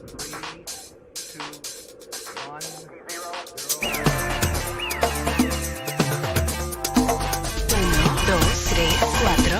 Three, two, one, zero. Uno, dos, tres, cuatro.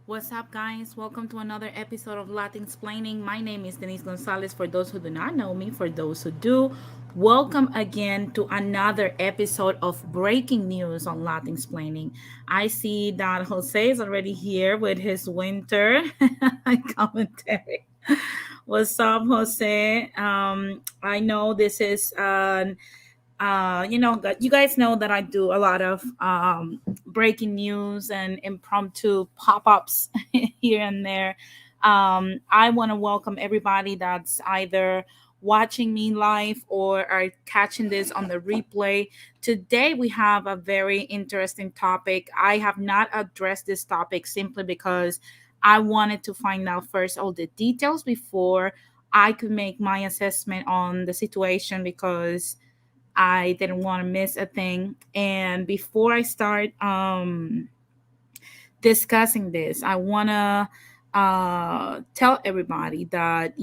What's up, guys? Welcome to another episode of Latin Explaining. My name is Denise Gonzalez. For those who do not know me, for those who do, welcome again to another episode of breaking news on Latin Explaining. I see that Jose is already here with his winter commentary. What's up, Jose? I know this is you guys know that I do a lot of breaking news and impromptu pop-ups here and there. I want to welcome everybody that's either watching me live or are catching this on the replay. Today we have a very interesting topic. I have not addressed this topic simply because I wanted to find out first all the details before I could make my assessment on the situation, because I didn't want to miss a thing. And before I start discussing this, I want to tell everybody that,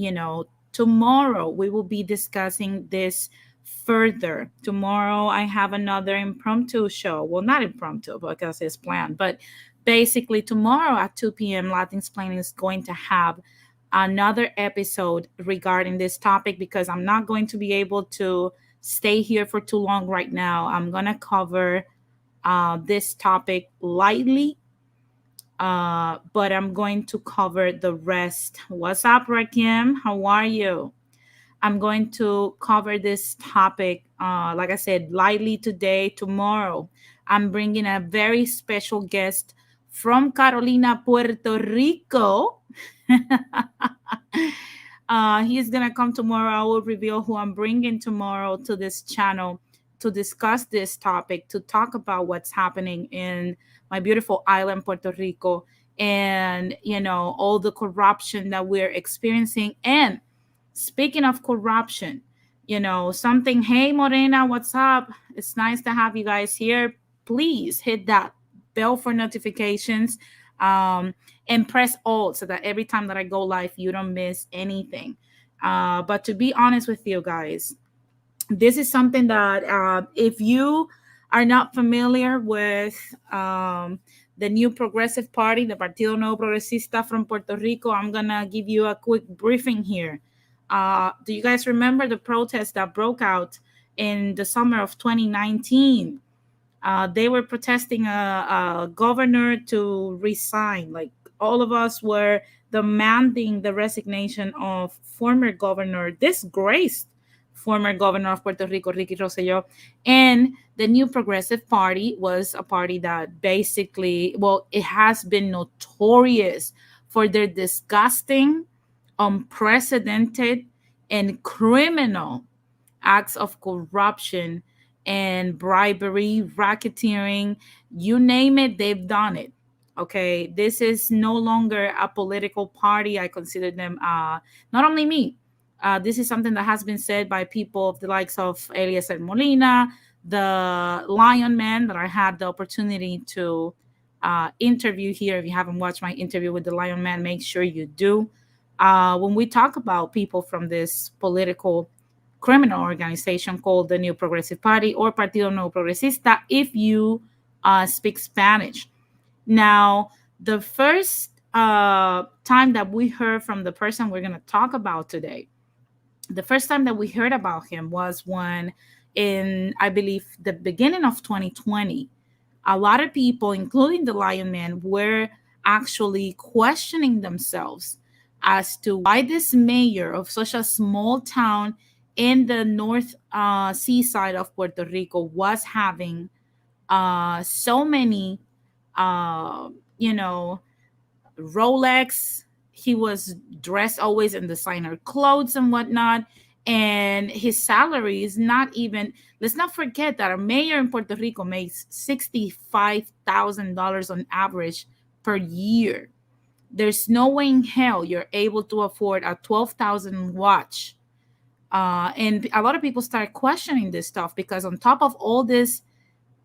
tomorrow we will be discussing this further. Tomorrow I have another impromptu show. Well, not impromptu because it's planned, but basically tomorrow at 2 p.m. Latin Explaining is going to have another episode regarding this topic, because I'm not going to be able to stay here for too long right now. I'm going to cover this topic lightly, but I'm going to cover the rest. What's up, Rakim? How are you? I'm going to cover this topic, like I said, lightly today. Tomorrow, I'm bringing a very special guest from Carolina, Puerto Rico. He's gonna come tomorrow. I will reveal who I'm bringing tomorrow to this channel to discuss this topic, to talk about what's happening in my beautiful island, Puerto Rico, and all the corruption that we're experiencing. And speaking of corruption, something. Hey, Morena, what's up? It's nice to have you guys here. Please hit that bell for notifications. And press all so that every time that I go live, you don't miss anything. But to be honest with you guys, this is something that if you are not familiar with the new progressive party, the Partido Nuevo Progresista from Puerto Rico, I'm going to give you a quick briefing here. Do you guys remember the protest that broke out in the summer of 2019? They were protesting a governor to resign. Like, all of us were demanding the resignation of former governor, disgraced former governor of Puerto Rico, Ricky Rosselló. And the new Progressive Party was a party that basically, well, it has been notorious for their disgusting, unprecedented, and criminal acts of corruption and bribery, racketeering, you name it, they've done it. Okay, this is no longer a political party. I consider them, not only me, this is something that has been said by people of the likes of Eliezer Molina, the Lion Man that I had the opportunity to interview here. If you haven't watched my interview with the Lion Man, make sure you do. When we talk about people from this political criminal organization called the New Progressive Party, or Partido Nuevo Progresista, if you speak Spanish. Now, the first time that we heard from the person we're going to talk about today, the first time that we heard about him was when, in, I believe, the beginning of 2020, a lot of people, including the Lion Man, were actually questioning themselves as to why this mayor of such a small town in the north seaside of Puerto Rico was having so many, uh, you know, Rolex. He was dressed always in designer clothes and whatnot. And his salary is not even, let's not forget that a mayor in Puerto Rico makes $65,000 on average per year. There's no way in hell you're able to afford a 12,000 watch. And a lot of people start questioning this stuff because, on top of all this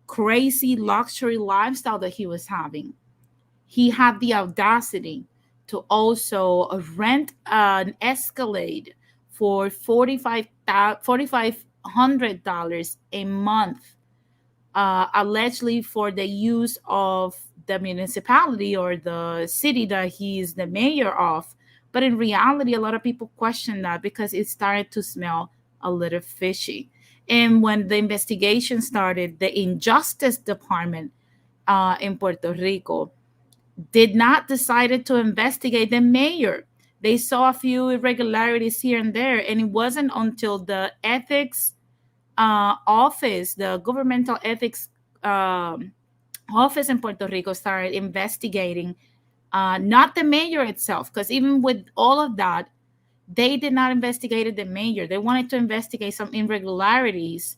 crazy luxury lifestyle that he was having, he had the audacity to also rent an Escalade for $4,500 a month, allegedly for the use of the municipality or the city that he's the mayor of. But in reality, a lot of people question that because it started to smell a little fishy. And when the investigation started, the Injustice Department in Puerto Rico did not decided to investigate the mayor. They saw a few irregularities here and there, and it wasn't until the ethics office, the governmental ethics office in Puerto Rico, started investigating, not the mayor itself, because even with all of that, they did not investigate the mayor. They wanted to investigate some irregularities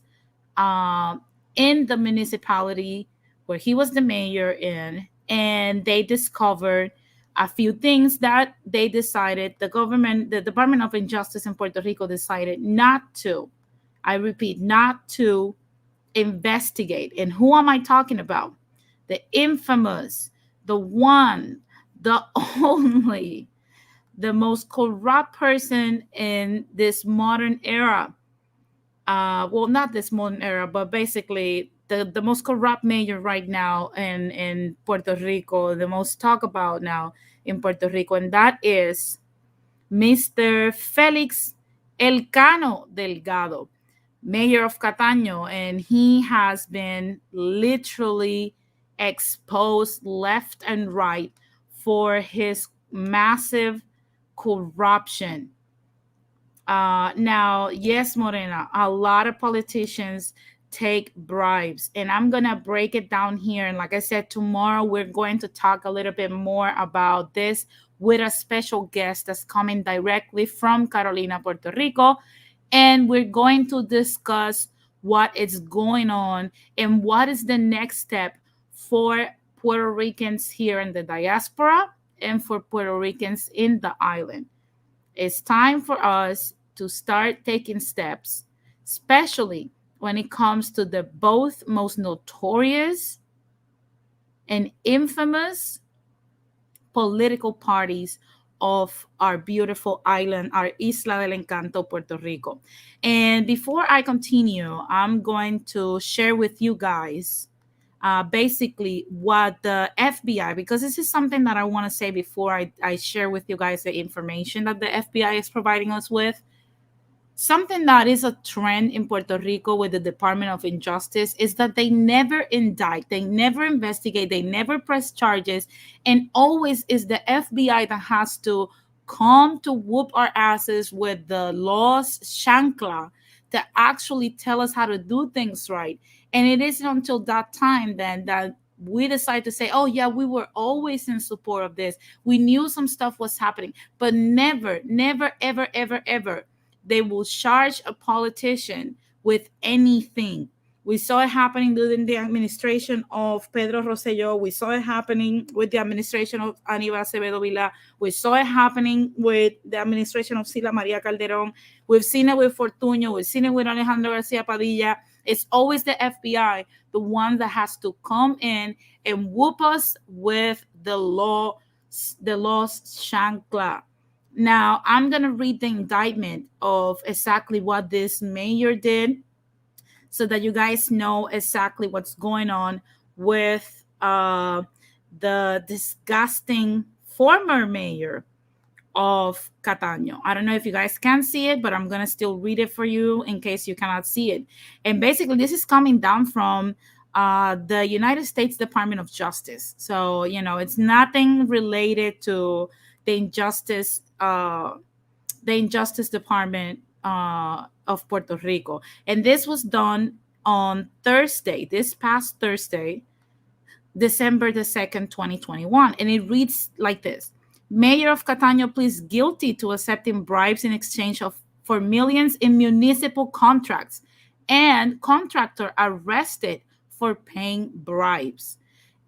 uh, in the municipality where he was the mayor in, and they discovered a few things that they decided, the Department of Injustice in Puerto Rico decided not to, I repeat, not to investigate. And who am I talking about? The infamous, the one, the only, the most corrupt person in this modern era. Well, not this modern era, but basically the most corrupt mayor right now in Puerto Rico, the most talked about now in Puerto Rico, and that is Mr. Felix El Cano Delgado, mayor of Cataño, and he has been literally exposed left and right for his massive corruption. Now, yes, Morena, a lot of politicians take bribes, and I'm gonna break it down here. And like I said, tomorrow we're going to talk a little bit more about this with a special guest that's coming directly from Carolina, Puerto Rico, and we're going to discuss what is going on and what is the next step for Puerto Ricans here in the diaspora and for Puerto Ricans in the island. It's time for us to start taking steps, especially when it comes to the both most notorious and infamous political parties of our beautiful island, our Isla del Encanto, Puerto Rico. And before I continue, I'm going to share with you guys basically what the FBI, because this is something that I want to say before I share with you guys the information that the FBI is providing us with. Something that is a trend in Puerto Rico with the Department of Injustice is that they never indict, they never investigate, they never press charges, and always is the FBI that has to come to whoop our asses with the law's shankla to actually tell us how to do things right. And it isn't until that time then that we decide to say, oh, yeah, we were always in support of this. We knew some stuff was happening, but never, never, ever, ever, ever they will charge a politician with anything. We saw it happening during the administration of Pedro Rosselló. We saw it happening with the administration of Aníbal Acevedo Vilá. We saw it happening with the administration of Sila María Calderón. We've seen it with Fortuño. We've seen it with Alejandro García Padilla. It's always the FBI, the one that has to come in and whoop us with the law's shankla. Now, I'm going to read the indictment of exactly what this mayor did so that you guys know exactly what's going on with the disgusting former mayor of Cataño. I don't know if you guys can see it, but I'm going to still read it for you in case you cannot see it. And basically, this is coming down from the United States Department of Justice. So, it's nothing related to the injustice department of Puerto Rico. And this was done on Thursday, this past Thursday, December the 2nd, 2021. And it reads like this: Mayor of Cataño pleads guilty to accepting bribes in exchange for millions in municipal contracts, and contractor arrested for paying bribes.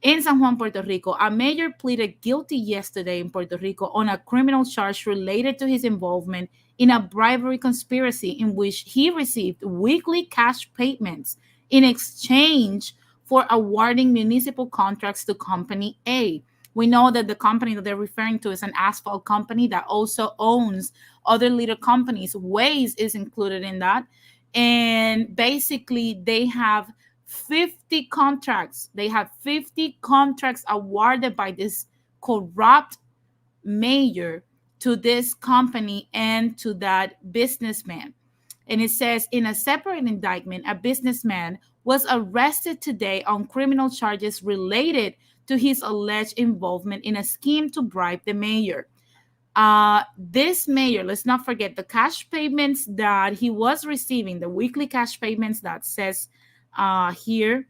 In San Juan, Puerto Rico, a mayor pleaded guilty yesterday in Puerto Rico on a criminal charge related to his involvement in a bribery conspiracy in which he received weekly cash payments in exchange for awarding municipal contracts to Company A. We know that the company that they're referring to is an asphalt company that also owns other little companies. Waze is included in that. And basically, they have 50 contracts. They have 50 contracts awarded by this corrupt mayor to this company and to that businessman. And it says, in a separate indictment, a businessman was arrested today on criminal charges related to his alleged involvement in a scheme to bribe the mayor. This mayor, let's not forget the cash payments that he was receiving, the weekly cash payments that says here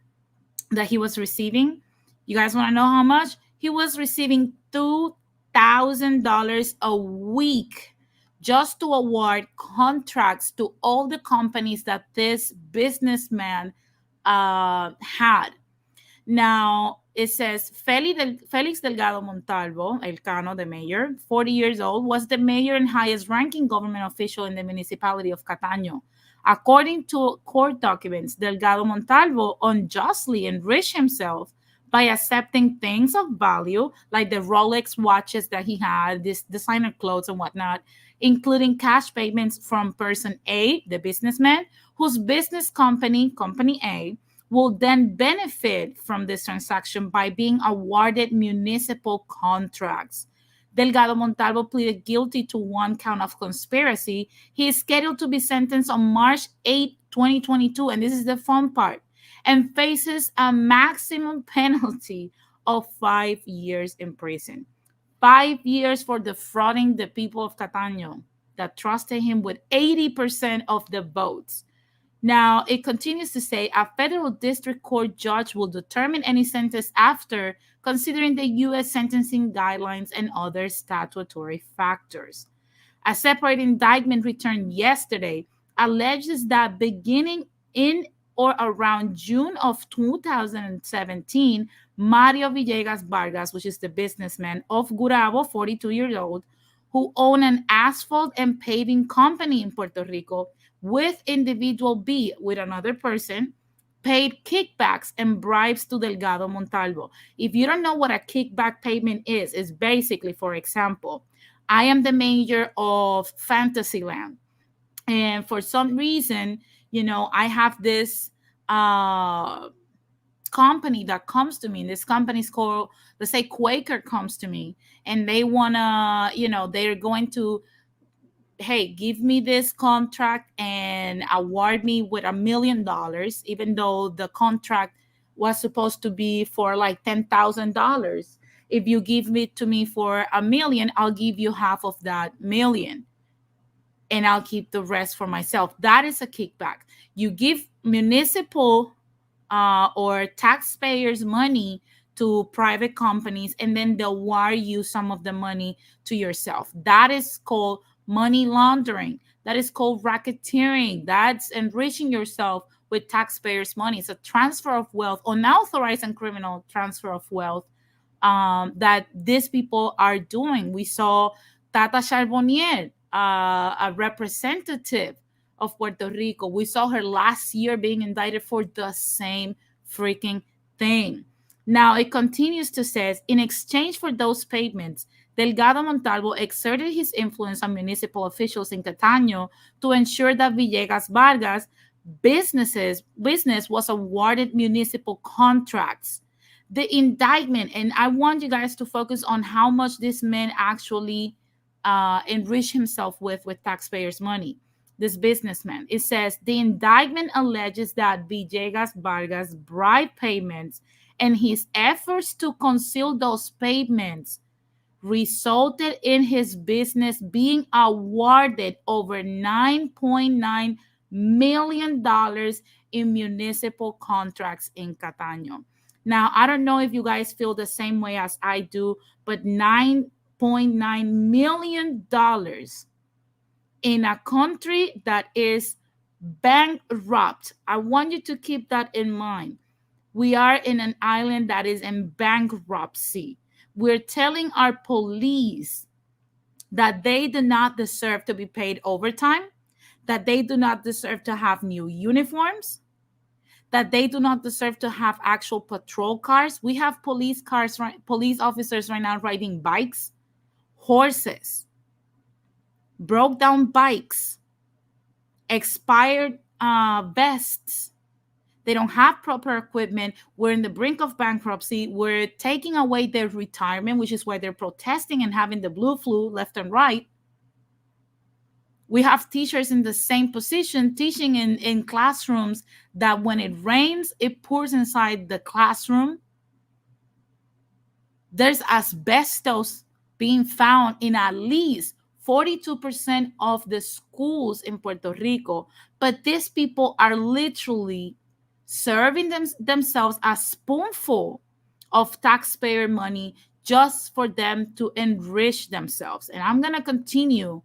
that he was receiving. You guys want to know how much? He was receiving $2,000 a week just to award contracts to all the companies that this businessman had. Now, it says Felix Delgado Montalvo, El Cano, the mayor, 40 years old, was the mayor and highest ranking government official in the municipality of Cataño. According to court documents, Delgado Montalvo unjustly enriched himself by accepting things of value, like the Rolex watches that he had, this designer clothes and whatnot, including cash payments from person A, the businessman, whose business company, Company A, will then benefit from this transaction by being awarded municipal contracts. Delgado Montalvo pleaded guilty to one count of conspiracy. He is scheduled to be sentenced on March 8, 2022, and this is the fun part, and faces a maximum penalty of 5 years in prison. 5 years for defrauding the people of Cataño that trusted him with 80% of the votes. Now, it continues to say a federal district court judge will determine any sentence after considering the U.S. sentencing guidelines and other statutory factors. A separate indictment returned yesterday alleges that beginning in or around June of 2017, Mario Villegas Vargas, which is the businessman of Gurabo, 42 years old, who owned an asphalt and paving company in Puerto Rico, with individual B, with another person, paid kickbacks and bribes to Delgado Montalvo. If you don't know what a kickback payment is, it's basically, for example, I am the mayor of Fantasyland, and for some reason, I have this company that comes to me. This company is called, let's say, Quaker comes to me, and they wanna, they're going to, hey, give me this contract and award me with $1 million, even though the contract was supposed to be for like $10,000. If you give it to me for $1 million, I'll give you half of that million, and I'll keep the rest for myself. That is a kickback. You give municipal or taxpayers money to private companies, and then they'll wire you some of the money to yourself. That is called money laundering. That is called racketeering. That's enriching yourself with taxpayers' money. It's a transfer of wealth, unauthorized and criminal transfer of wealth that these people are doing. We saw Tata Charbonnier, a representative of Puerto Rico. We saw her last year being indicted for the same freaking thing. Now, it continues to say, in exchange for those payments, Delgado Montalvo exerted his influence on municipal officials in Cataño to ensure that Villegas Vargas business was awarded municipal contracts. The indictment, and I want you guys to focus on how much this man actually enriched himself with taxpayers' money. This businessman. It says the indictment alleges that Villegas Vargas bribed payments and his efforts to conceal those payments resulted in his business being awarded over $9.9 million in municipal contracts in Cataño. Now, I don't know if you guys feel the same way as I do, but $9.9 million in a country that is bankrupt. I want you to keep that in mind. We are in an island that is in bankruptcy. We're telling our police that they do not deserve to be paid overtime, that they do not deserve to have new uniforms, that they do not deserve to have actual patrol cars. We have police cars, police officers right now riding bikes, horses, broke down bikes, expired vests. They don't have proper equipment. We're in the brink of bankruptcy. We're taking away their retirement, which is why they're protesting and having the blue flu left and right. We have teachers in the same position teaching in classrooms that when it rains, it pours inside the classroom. There's asbestos being found in at least 42% of the schools in Puerto Rico. But these people are literally serving themselves a spoonful of taxpayer money just for them to enrich themselves. And I'm going to continue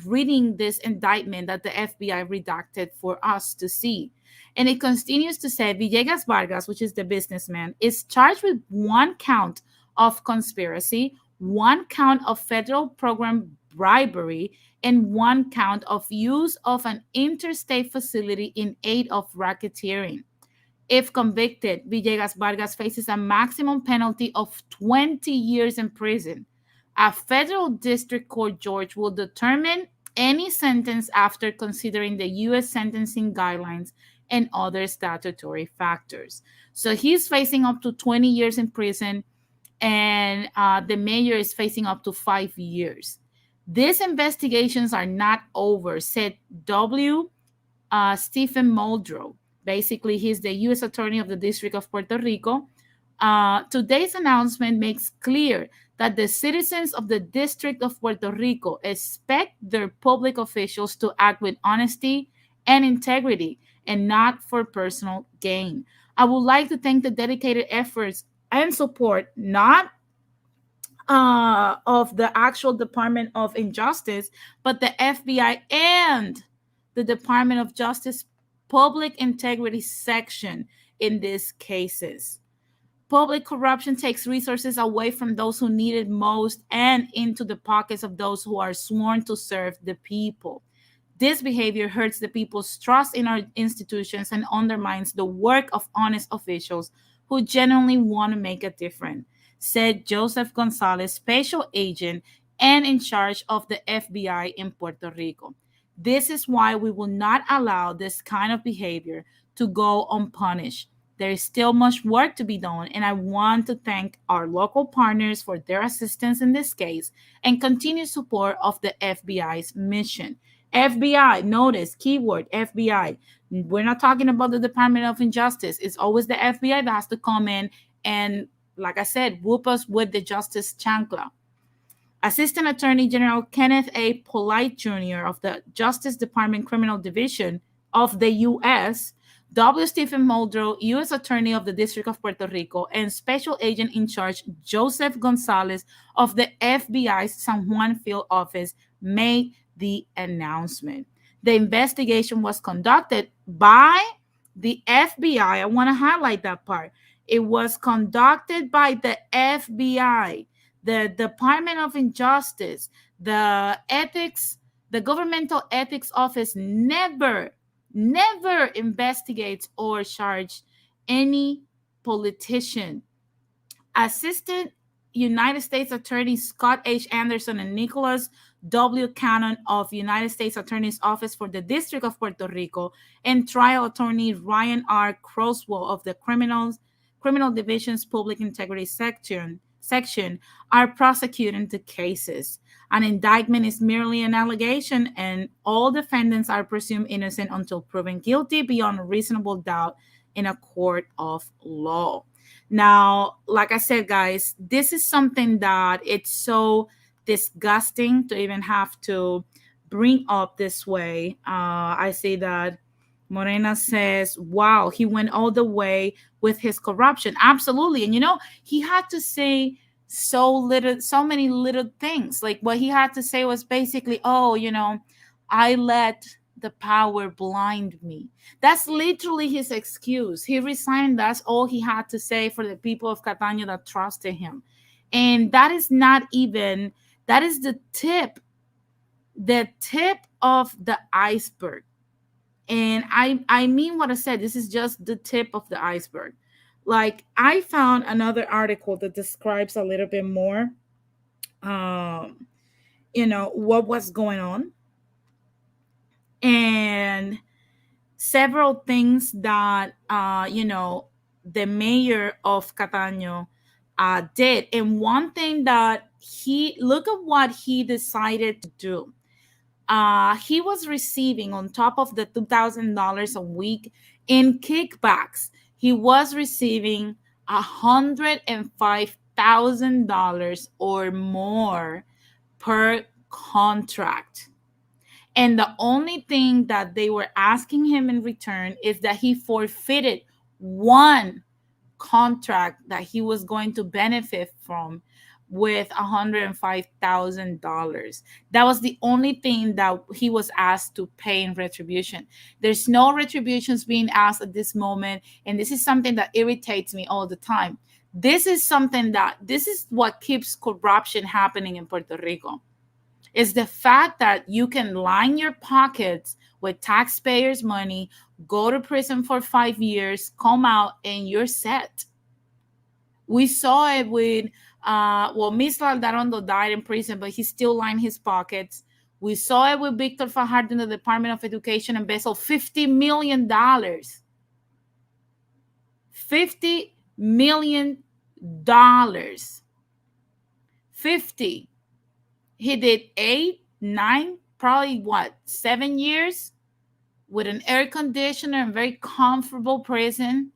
reading this indictment that the FBI redacted for us to see. And it continues to say Villegas Vargas, which is the businessman, is charged with 1 count of conspiracy, 1 count of federal program bribery, and 1 count of use of an interstate facility in aid of racketeering. If convicted, Villegas Vargas faces a maximum penalty of 20 years in prison. A federal district court judge will determine any sentence after considering the U.S. sentencing guidelines and other statutory factors. So he's facing up to 20 years in prison, and the mayor is facing up to 5 years. These investigations are not over, said Stephen Muldrow. Basically, he's the U.S. Attorney of the District of Puerto Rico. Today's announcement makes clear that the citizens of the District of Puerto Rico expect their public officials to act with honesty and integrity and not for personal gain. I would like to thank the dedicated efforts and support, not of the actual Department of Injustice, but the FBI and the Department of Justice Public Integrity section in these cases. Public corruption takes resources away from those who need it most and into the pockets of those who are sworn to serve the people. This behavior hurts the people's trust in our institutions and undermines the work of honest officials who genuinely want to make a difference, said Joseph Gonzalez, special agent and in charge of the FBI in Puerto Rico. This is why we will not allow this kind of behavior to go unpunished. There is still much work to be done, and I want to thank our local partners for their assistance in this case and continued support of the FBI's mission. FBI, notice, keyword, FBI. We're not talking about the Department of Injustice. It's always the FBI that has to come in and, like I said, whoop us with the justice chancla. Assistant Attorney General Kenneth A. Polite Jr. of the Justice Department Criminal Division of the U.S., W. Stephen Muldrow, U.S. Attorney of the District of Puerto Rico, and Special Agent in Charge Joseph Gonzalez of the FBI's San Juan Field Office made the announcement. The investigation was conducted by the FBI. I want to highlight that part. It was conducted by the FBI, the Department of Injustice, the Governmental Ethics Office never investigates or charge any politician. Assistant United States Attorney Scott H. Anderson and Nicholas W. Cano of United States Attorney's Office for the District of Puerto Rico and Trial Attorney Ryan R. Croswell of the Criminal Division's Public Integrity section are prosecuting the cases. An indictment is merely an allegation, and all defendants are presumed innocent until proven guilty beyond a reasonable doubt in a court of law. Now, like I said, guys, this is something that it's so disgusting to even have to bring up this way. I see that Morena says, wow, he went all the way with his corruption. Absolutely. And he had to say so many little things. Like what he had to say was basically, oh, I let the power blind me. That's literally his excuse. He resigned. That's all he had to say for the people of Catania that trusted him. And that is not even, that is the tip of the iceberg. And I mean what I said. This is just the tip of the iceberg. Like I found another article that describes a little bit more, um, what was going on, and several things that the mayor of Catania did. And one thing that he look at what he decided to do. He was receiving on top of the $2,000 a week in kickbacks. He was receiving $105,000 or more per contract. And the only thing that they were asking him in return is that he forfeited one contract that he was going to benefit from with $105,000. That was the only thing that he was asked to pay in retribution. There's no retributions being asked at this moment. And this is something that irritates me all the time. This is what keeps corruption happening in Puerto Rico. Is the fact that you can line your pockets with taxpayers' money, go to prison for 5 years, come out, and you're set. We saw it with, Mr. Aldarondo died in prison, but he still lined his pockets. We saw it with Victor Fajardo in the Department of Education, embezzled $50 million. $50 million. 50. He did 8, 9, probably 7 years with an air conditioner and very comfortable prison.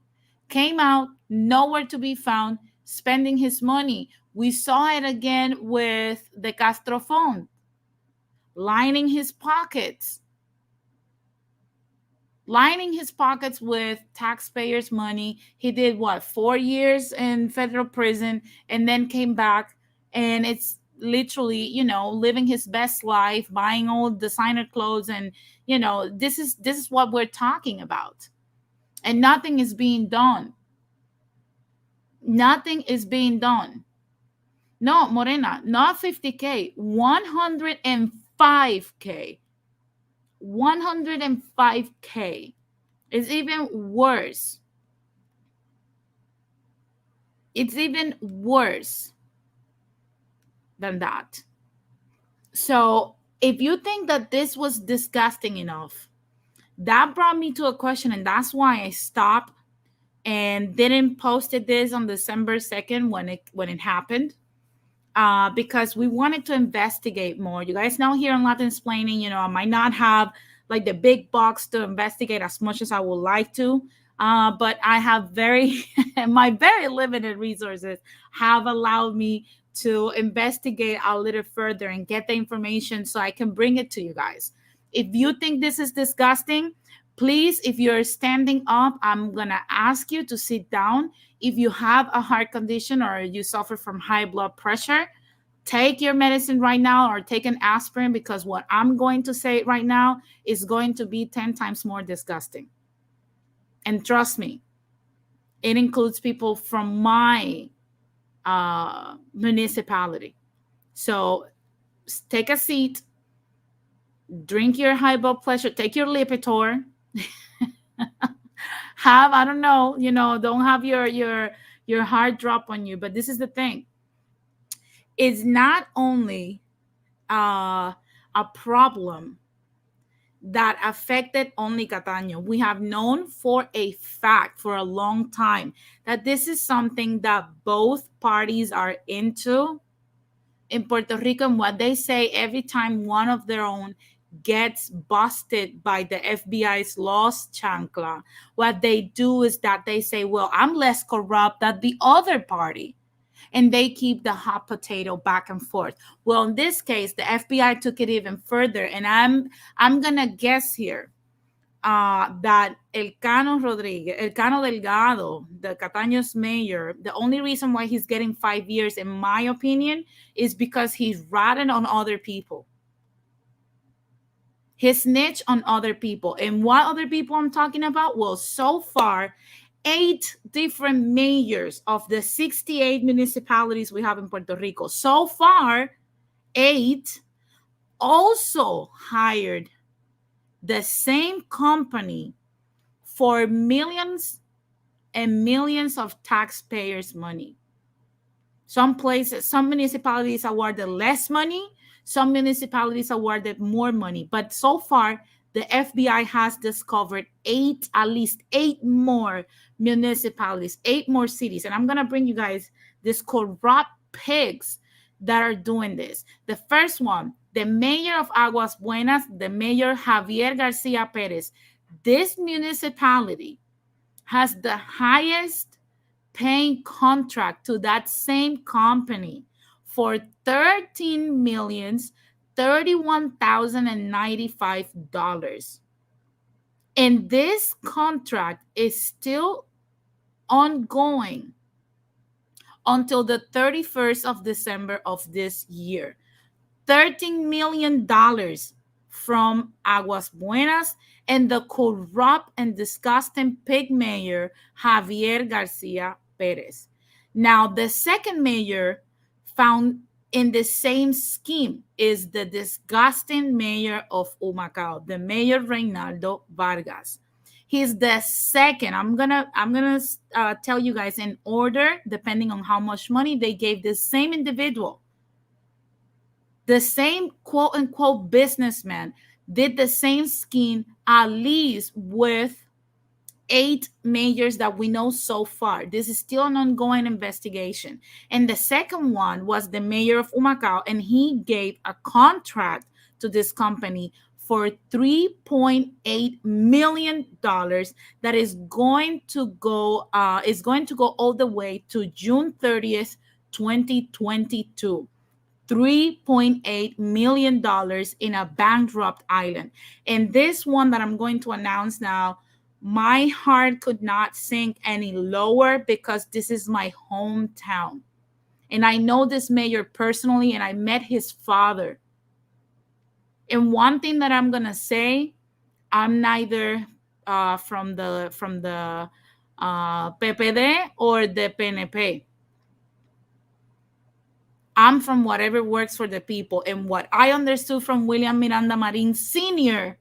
Came out, nowhere to be found, spending his money. We saw it again with the Castro Fund, lining his pockets with taxpayers' money. He did 4 years in federal prison and then came back, and it's literally living his best life, buying all designer clothes, and this is what we're talking about. And nothing is being done. No, Morena, not 50K, 105K. 105K is even worse. It's even worse than that. So if you think that this was disgusting enough, that brought me to a question, and that's why I stopped and didn't posted this on December 2nd when it happened, because we wanted to investigate more. You guys know here on Latin Explaining, I might not have like the big box to investigate as much as I would like to, but I have my very limited resources have allowed me to investigate a little further and get the information so I can bring it to you guys. If you think this is disgusting, please, if you're standing up, I'm going to ask you to sit down. If you have a heart condition or you suffer from high blood pressure, take your medicine right now or take an aspirin, because what I'm going to say right now is going to be 10 times more disgusting. And trust me, it includes people from my municipality. So take a seat, drink your high blood pressure, take your Lipitor. I don't know, don't have your heart drop on you. But this is the thing. It's not only a problem that affected only Catania. We have known for a fact for a long time that this is something that both parties are into in Puerto Rico. And what they say every time one of their own gets busted by the FBI's Los Chancla, what they do is that they say, well, I'm less corrupt than the other party. And they keep the hot potato back and forth. Well, in this case, the FBI took it even further. And I'm going to guess here that El Cano Delgado, the Cataño's mayor, the only reason why he's getting 5 years, in my opinion, is because he's ratted on other people. He snitched on other people. And what other people I'm talking about? Well, so far, 8 different mayors of the 68 municipalities we have in Puerto Rico. So far, 8 also hired the same company for millions and millions of taxpayers' money. Some places, some municipalities awarded less money, some municipalities awarded more money. But so far, the FBI has discovered at least 8 more municipalities, 8 more cities. And I'm going to bring you guys these corrupt pigs that are doing this. The first one, the mayor of Aguas Buenas, the mayor Javier Garcia Perez. This municipality has the highest paying contract to that same company for $13,031,095. And this contract is still ongoing until the 31st of December of this year. $13 million from Aguas Buenas and the corrupt and disgusting pig mayor, Javier Garcia Perez. Now, the second mayor found in the same scheme is the disgusting mayor of Humacao, the mayor Reynaldo Vargas. He's the second. I'm gonna tell you guys in order, depending on how much money they gave the same individual. The same quote unquote businessman did the same scheme, at least with 8 mayors that we know so far. This is still an ongoing investigation. And the second one was the mayor of Humacao, and he gave a contract to this company for $3.8 million that is going to go all the way to June 30th, 2022. $3.8 million in a bankrupt island. And this one that I'm going to announce now, my heart could not sink any lower because this is my hometown. And I know this mayor personally, and I met his father. And one thing that I'm going to say, I'm neither from the PPD or the PNP. I'm from whatever works for the people. And what I understood from William Miranda Marin Sr.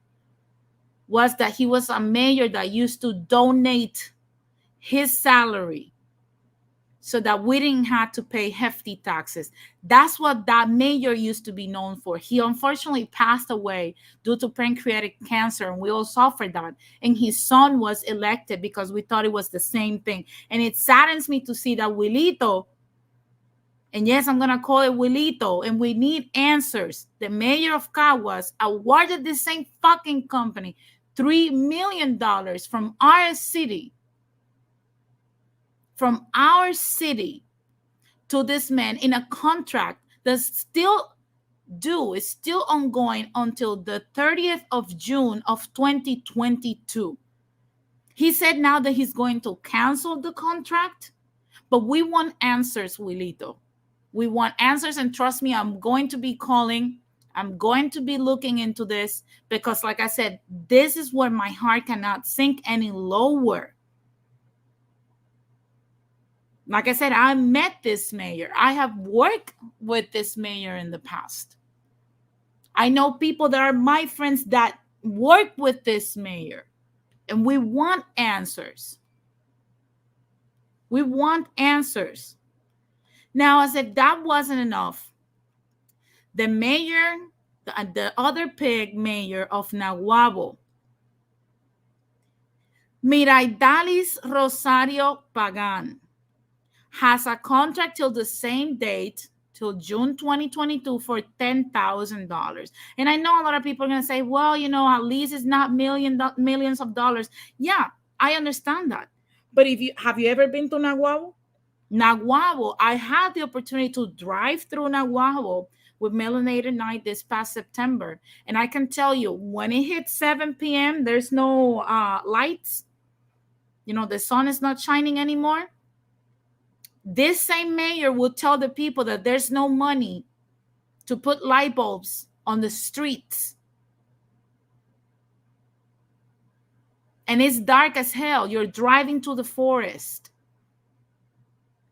was that he was a mayor that used to donate his salary so that we didn't have to pay hefty taxes. That's what that mayor used to be known for. He unfortunately passed away due to pancreatic cancer, and we all suffered that. And his son was elected because we thought it was the same thing. And it saddens me to see that Wilito, and yes, I'm going to call it Wilito, and we need answers. The mayor of Caguas awarded the same fucking company $3 million from our city to this man in a contract that's still due, is still ongoing until the 30th of June of 2022. He said now that he's going to cancel the contract, but we want answers, Wilito. We want answers, and trust me, I'm going to be calling. I'm going to be looking into this because, like I said, this is where my heart cannot sink any lower. Like I said, I met this mayor. I have worked with this mayor in the past. I know people that are my friends that work with this mayor, and we want answers. We want answers. Now, as if that wasn't enough, the mayor, the other pig mayor of Nahuabo, Miraidalis Rosario Pagan, has a contract till the same date till June 2022 for $10,000. And I know a lot of people are going to say, well, at least it's not millions of dollars. Yeah, I understand that. But if you have you ever been to Naguabo? Naguabo, I had the opportunity to drive through Naguabo with Melanated Night this past September. And I can tell you, when it hits 7 p.m., there's no lights. The sun is not shining anymore. This same mayor will tell the people that there's no money to put light bulbs on the streets. And it's dark as hell. You're driving to the forest.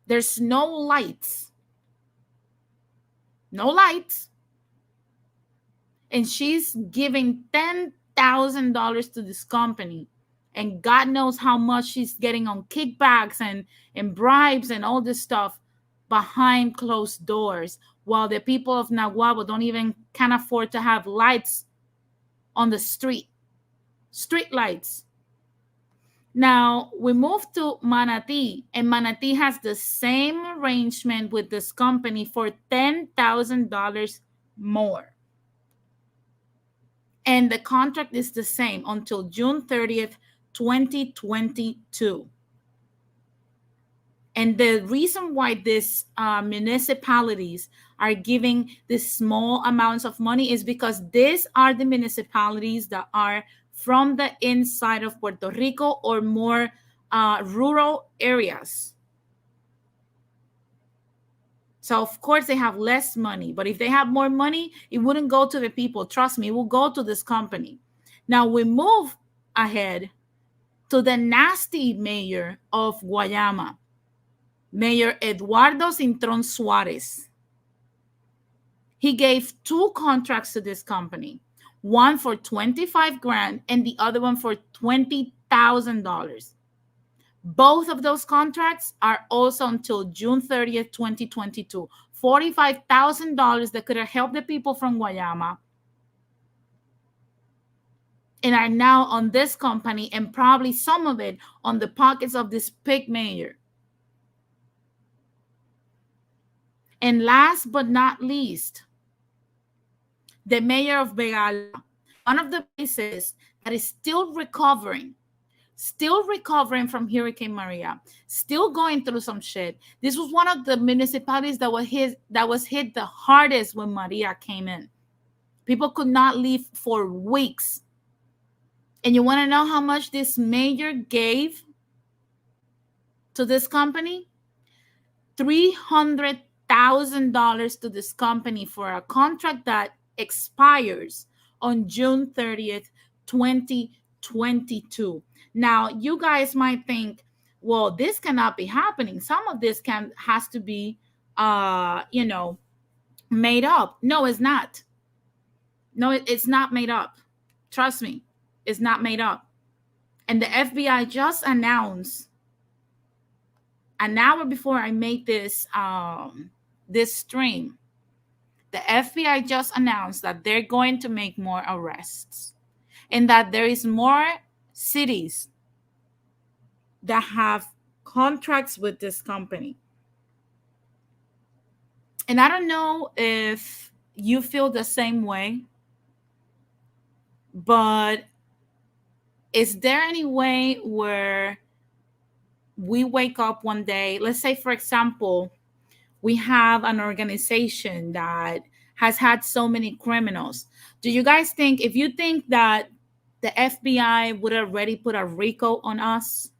There's no lights. No lights. And she's giving $10,000 to this company. And God knows how much she's getting on kickbacks and bribes and all this stuff behind closed doors, while the people of Naguabo can't afford to have lights on the street lights. Now we move to Manatee, and Manatee has the same arrangement with this company for $10,000 more. And the contract is the same until June 30th, 2022. And the reason why these municipalities are giving these small amounts of money is because these are the municipalities that are from the inside of Puerto Rico or more rural areas. So, of course, they have less money. But if they have more money, it wouldn't go to the people. Trust me, it will go to this company. Now, we move ahead to the nasty mayor of Guayama, Mayor Eduardo Cintron Suarez. He gave 2 contracts to this company, one for $25,000 and the other one for $20,000. Both of those contracts are also until June 30th, 2022. $45,000 that could have helped the people from Guayama and are now on this company, and probably some of it on the pockets of this pig mayor. And last but not least, the mayor of Vega, one of the places that is still recovering from Hurricane Maria, still going through some shit. This was one of the municipalities that was hit the hardest when Maria came in. People could not leave for weeks. And you want to know how much this mayor gave to this company? $300,000 to this company for a contract that expires on June 30th, 2022. Now, you guys might think, well, this cannot be happening. Some of this has to be, made up. No, it's not. No, it's not made up. Trust me, it's not made up. And the FBI just announced an hour before I made this stream, the FBI just announced that they're going to make more arrests and that there is more cities that have contracts with this company. And I don't know if you feel the same way, but is there any way where we wake up one day, let's say, for example, we have an organization that has had so many criminals. Do you guys think, if you think that the FBI would already put a RICO on us,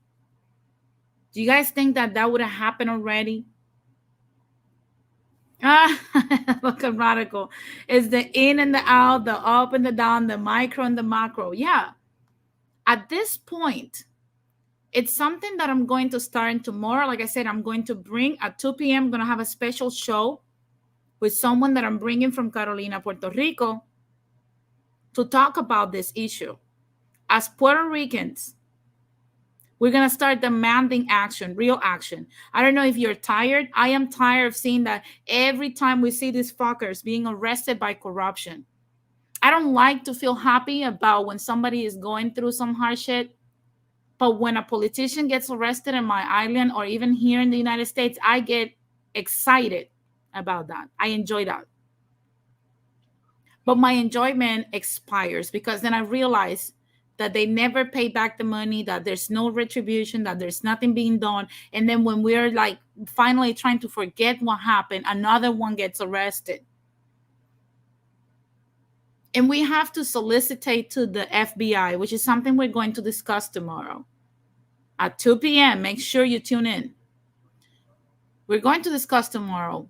do you guys think that would have happened already? Look at Radical. It's the in and the out, the up and the down, the micro and the macro. Yeah. At this point, it's something that I'm going to start in tomorrow. Like I said, I'm going to bring at 2 p.m. I'm going to have a special show with someone that I'm bringing from Carolina, Puerto Rico, to talk about this issue. As Puerto Ricans, we're going to start demanding action, real action. I don't know if you're tired. I am tired of seeing that every time we see these fuckers being arrested by corruption. I don't like to feel happy about when somebody is going through some hard shit. But when a politician gets arrested in my island or even here in the United States, I get excited. about that. I enjoy that. But my enjoyment expires because then I realize that they never pay back the money, that there's no retribution, that there's nothing being done. And then when we're like finally trying to forget what happened, another one gets arrested. And we have to solicitate to the FBI, which is something we're going to discuss tomorrow at 2 p.m. Make sure you tune in. We're going to discuss tomorrow,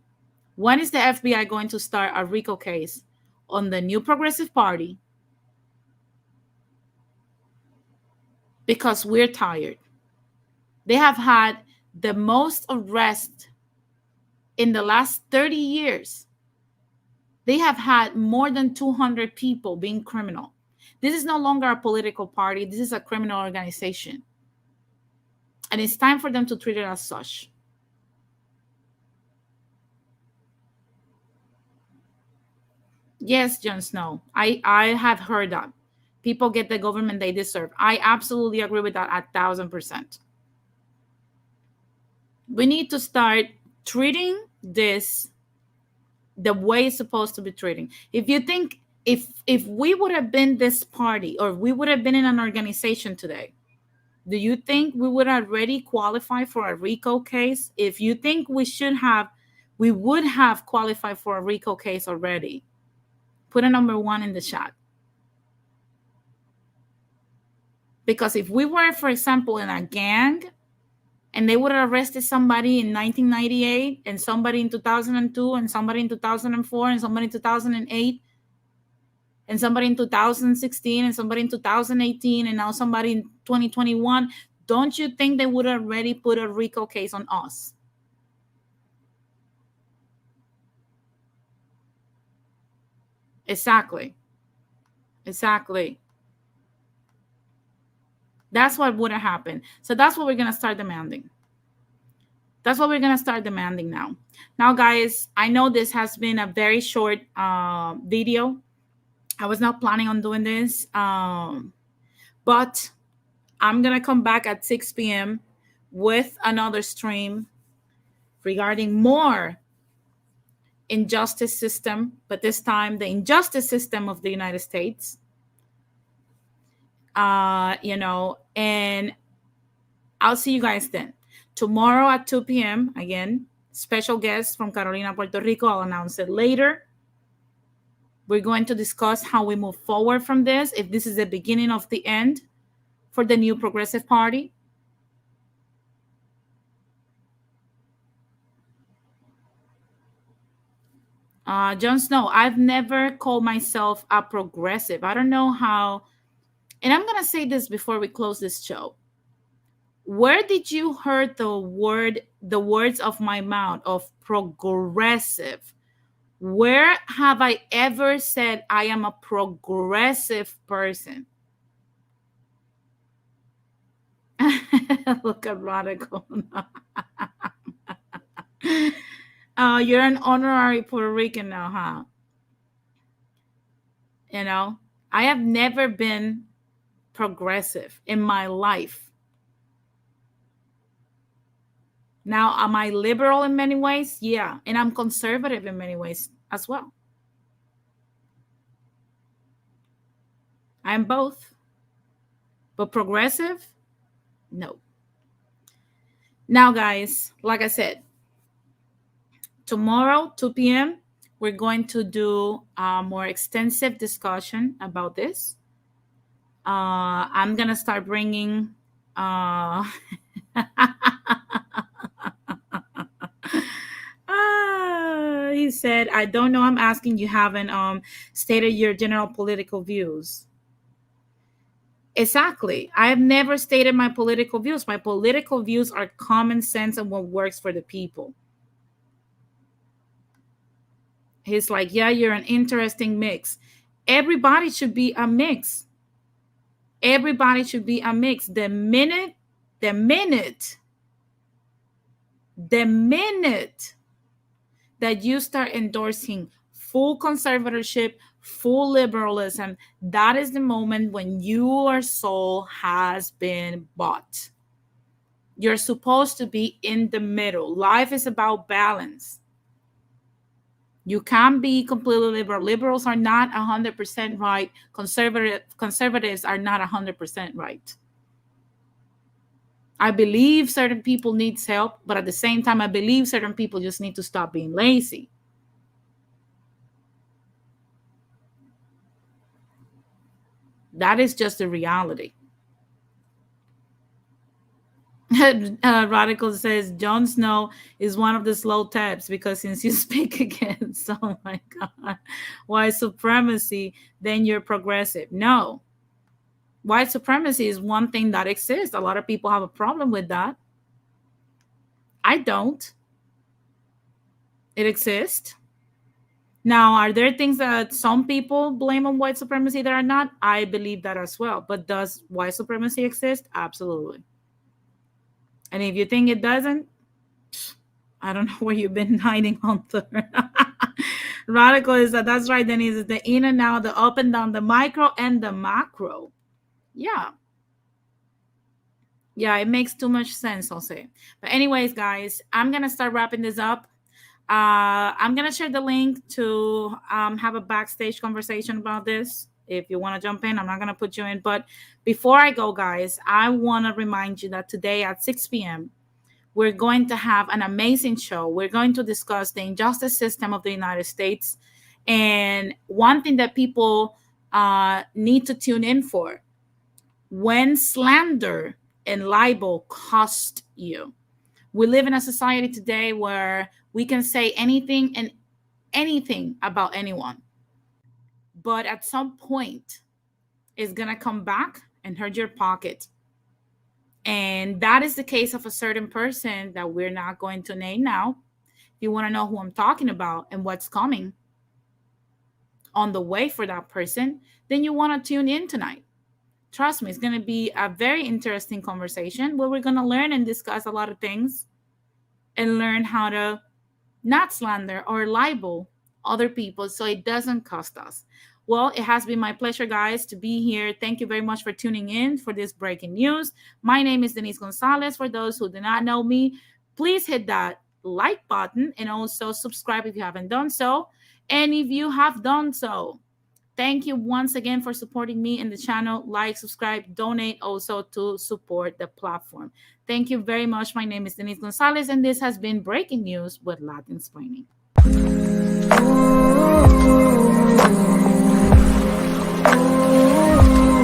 when is the FBI going to start a RICO case on the New Progressive Party? Because we're tired. They have had the most arrests in the last 30 years. They have had more than 200 people being criminal. This is no longer a political party. This is a criminal organization. And it's time for them to treat it as such. Yes, Jon Snow. I have heard that. People get the government they deserve. I absolutely agree with that 1,000%. We need to start treating this the way it's supposed to be treating. If you think if we would have been this party or we would have been in an organization today, do you think we would already qualify for a RICO case? If you think we would have qualified for a RICO case already, put a number 1 in the chat. Because if we were, for example, in a gang and they would have arrested somebody in 1998 and somebody in 2002 and somebody in 2004 and somebody in 2008 and somebody in 2016 and somebody in 2018 and now somebody in 2021, don't you think they would already put a RICO case on us? Exactly. That's what would have happened. So that's what we're going to start demanding. That's what we're going to start demanding now. Now, guys, I know this has been a very short video. I was not planning on doing this, but I'm going to come back at 6 p.m. with another stream regarding more injustice system, but this time the injustice system of the United States. And I'll see you guys then. Tomorrow at 2 p.m., again, special guest from Carolina, Puerto Rico. I'll announce it later. We're going to discuss how we move forward from this, if this is the beginning of the end for the New Progressive Party. Jon Snow, I've never called myself a progressive. I don't know how, and I'm going to say this before we close this show. Where did you hear the words of my mouth of progressive? Where have I ever said I am a progressive person? Look at radical. You're an honorary Puerto Rican now, huh? I have never been progressive in my life. Now, am I liberal in many ways? Yeah. And I'm conservative in many ways as well. I'm both. But progressive? No. Now, guys, like I said, tomorrow, 2 p.m., we're going to do a more extensive discussion about this. I'm going to start bringing... he said, I don't know. I'm asking, you haven't stated your general political views. Exactly. I have never stated my political views. My political views are common sense and what works for the people. He's like, yeah, you're an interesting mix. Everybody should be a mix. Everybody should be a mix. The minute that you start endorsing full conservatorship, full liberalism, that is the moment when your soul has been bought. You're supposed to be in the middle. Life is about balance. You can't be completely liberal. Liberals are not 100% right. Conservatives are not 100% right. I believe certain people needs help, but at the same time, I believe certain people just need to stop being lazy. That is just the reality. Radical says Jon Snow is one of the slow taps because since you speak against, oh my God, white supremacy, then you're progressive. No, white supremacy is one thing that exists. A lot of people have a problem with that. I don't. It exists. Now, are there things that some people blame on white supremacy that are not? I believe that as well. But does white supremacy exist? Absolutely. And if you think it doesn't, I don't know where you've been hiding, Hunter. Radical is that's right, Denise. It's the in and out, the up and down, the micro and the macro. Yeah. Yeah, it makes too much sense, I'll say. But anyways, guys, I'm gonna start wrapping this up. I'm gonna share the link to have a backstage conversation about this. If you want to jump in, I'm not gonna put you in. But before I go, guys, I want to remind you that today at 6 p.m. we're going to have an amazing show. We're going to discuss the injustice system of the United States, and one thing that people need to tune in for: when slander and libel cost you. We live in a society today where we can say anything and anything about anyone. But at some point, it's going to come back and hurt your pocket. And that is the case of a certain person that we're not going to name now. If you want to know who I'm talking about and what's coming on the way for that person, then you want to tune in tonight. Trust me, it's going to be a very interesting conversation where we're going to learn and discuss a lot of things and learn how to not slander or libel other people so it doesn't cost us. Well, it has been my pleasure, guys, to be here. Thank you very much for tuning in for this breaking news. My name is Denise Gonzalez. For those who do not know me, please hit that like button and also subscribe if you haven't done so. And if you have done so, thank you once again for supporting me in the channel. Like, subscribe, donate also to support the platform. Thank you very much. My name is Denise Gonzalez, and this has been Breaking News with Latin Explaining.